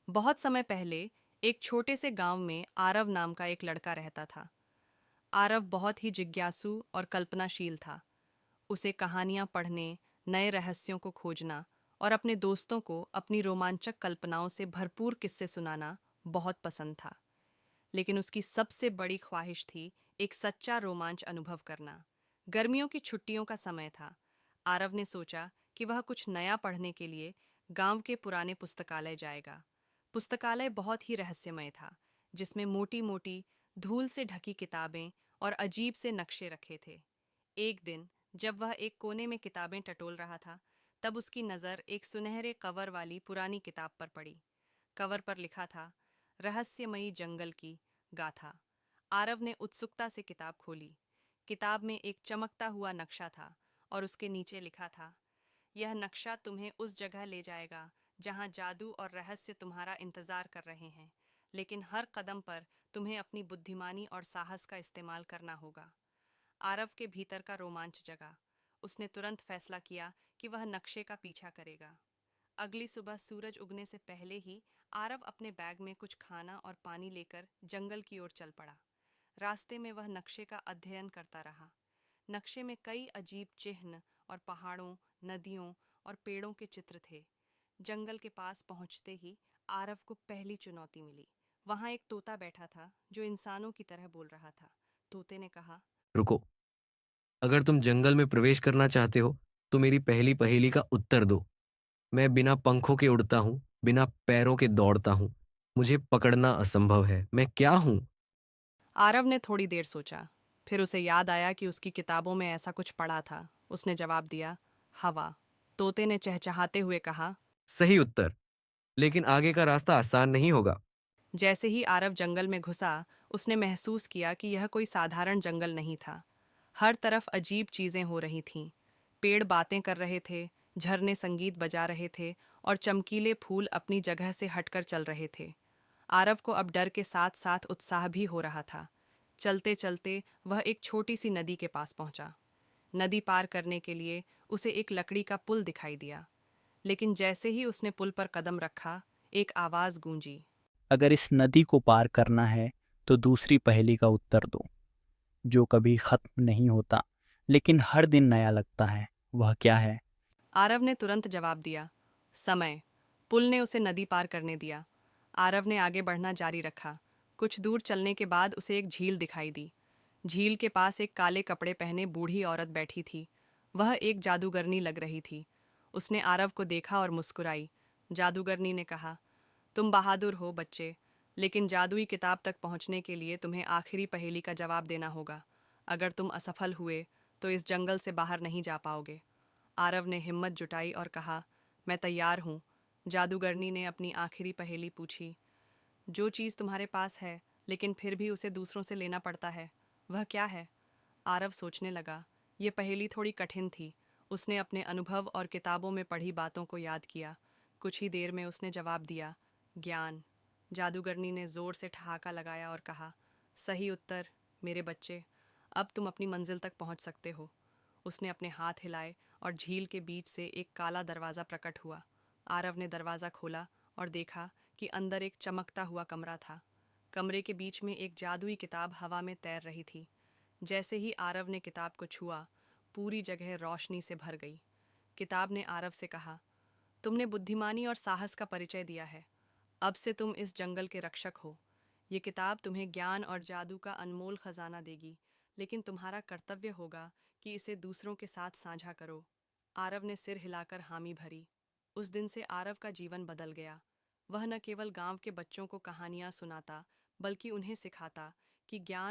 बहुत समय पहले एक छोटे से गांव में आरव नाम का एक लड़का रहता था। आरव बहुत ही जिज्ञासु और कल्पनाशील था। उसे कहानियां पढ़ने, नए रहस्यों को खोजना और अपने दोस्तों को अपनी रोमांचक कल्पनाओं से भरपूर किस्से सुनाना बहुत पसंद था। लेकिन उसकी सबसे बड़ी ख्वाहिश थी एक सच्चा रोमांच अनुभव करना। गर्मियों की छुट्टियों का समय था। आरव ने सोचा कि वह कुछ नया पढ़ने के लिए गांव के पुराने पुस्तकालय जाएगा। पुस्तकालय बहुत ही रहस्यमय था, जिसमें मोटी मोटी धूल से ढकी किताबें और अजीब से नक्शे रखे थे। एक दिन जब वह एक कोने में किताबें टटोल रहा था, तब उसकी नज़र एक सुनहरे कवर वाली पुरानी किताब पर पड़ी। कवर पर लिखा था, रहस्यमयी जंगल की गाथा। आरव ने उत्सुकता से किताब खोली। किताब में एक चमकता हुआ नक्शा था और उसके नीचे लिखा था, यह नक्शा तुम्हें उस जगह ले जाएगा जहां जादू और रहस्य तुम्हारा इंतजार कर रहे हैं, लेकिन हर कदम पर तुम्हें अपनी बुद्धिमानी और साहस का इस्तेमाल करना होगा। आरव के भीतर का रोमांच जगा। उसने तुरंत फैसला किया कि वह नक्शे का पीछा करेगा। अगली सुबह सूरज उगने से पहले ही आरव अपने बैग में कुछ खाना और पानी लेकर जंगल की ओर चल पड़ा। रास्ते में वह नक्शे का अध्ययन करता रहा। नक्शे में कई अजीब चिन्ह और पहाड़ों, नदियों और पेड़ों के चित्र थे। जंगल के पास पहुंचते ही आरव को पहली चुनौती मिली। वहां एक तोता बैठा था जो इंसानों की तरह बोल रहा था। तोते ने कहा, रुको। अगर तुम जंगल में प्रवेश करना चाहते हो तो मेरी पहली पहेली का उत्तर दो। मैं बिना पंखों के उड़ता हूँ, बिना पैरों के दौड़ता हूँ। मुझे पकड़ना असंभव है। मैं क्या हूँ? आरव ने थोड़ी देर सोचा। फिर उसे याद आया कि उसकी किताबों में ऐसा कुछ पढ़ा था। उसने जवाब दिया, हवा। तोते ने चहचहाते हुए कहा। सही उत्तर। लेकिन आगे का रास्ता आसान नहीं होगा। जैसे ही आरव जंगल में घुसा, उसने महसूस किया कि यह कोई साधारण जंगल नहीं था। हर तरफ अजीब चीजें हो रही थीं। पेड़ बातें कर रहे थे, झरने संगीत बजा रहे थे और चमकीले फूल अपनी जगह से हटकर चल रहे थे। आरव को अब डर के साथ साथ उत्साह भी हो रहा था। चलते चलते वह एक छोटी सी नदी के पास पहुंचा। नदी पार करने के लिए उसे एक लकड़ी का पुल दिखाई दिया। लेकिन जैसे ही उसने पुल पर कदम रखा, एक आवाज गूंजी। अगर इस नदी को पार करना है तो दूसरी पहेली का उत्तर दो, जो कभी खत्म नहीं होता लेकिन हर दिन नया लगता है। वह क्या है? आरव ने तुरंत जवाब दिया, समय। पुल ने उसे नदी पार करने दिया। आरव ने आगे बढ़ना जारी रखा। कुछ दूर चलने के बाद उसे एक झील दिखाई दी। झील के पास एक काले कपड़े पहने बूढ़ी औरत बैठी थी। वह एक जादूगरनी लग रही थी। उसने आरव को देखा और मुस्कुराई। जादूगरनी ने कहा, तुम बहादुर हो बच्चे, लेकिन जादुई किताब तक पहुंचने के लिए तुम्हें आखिरी पहेली का जवाब देना होगा। अगर तुम असफल हुए तो इस जंगल से बाहर नहीं जा पाओगे। आरव ने हिम्मत जुटाई और कहा, मैं तैयार हूँ। जादूगरनी ने अपनी आखिरी पहेली पूछी, जो चीज़ तुम्हारे पास है लेकिन फिर भी उसे दूसरों से लेना पड़ता है, वह क्या है? आरव सोचने लगा। ये पहेली थोड़ी कठिन थी। उसने अपने अनुभव और किताबों में पढ़ी बातों को याद किया। कुछ ही देर में उसने जवाब दिया, ज्ञान। जादूगरनी ने जोर से ठहाका लगाया और कहा, सही उत्तर मेरे बच्चे। अब तुम अपनी मंजिल तक पहुंच सकते हो। उसने अपने हाथ हिलाए और झील के बीच से एक काला दरवाज़ा प्रकट हुआ। आरव ने दरवाज़ा खोला और देखा कि अंदर एक चमकता हुआ कमरा था। कमरे के बीच में एक जादुई किताब हवा में तैर रही थी। जैसे ही आरव ने किताब को छुआ, पूरी जगह रोशनी से भर गई। किताब ने आरव से कहा, तुमने बुद्धिमानी और साहस का परिचय दिया है। अब से तुम इस जंगल के रक्षक हो। ये किताब तुम्हें ज्ञान और जादू का अनमोल खजाना देगी, लेकिन तुम्हारा कर्तव्य होगा कि इसे दूसरों के साथ साझा करो। आरव ने सिर हिलाकर हामी भरी। उस दिन से आरव का जीवन बदल गया। वह न केवल गांव के बच्चों को कहानियां सुनाता, बल्कि उन्हें सिखाता कि ज्ञान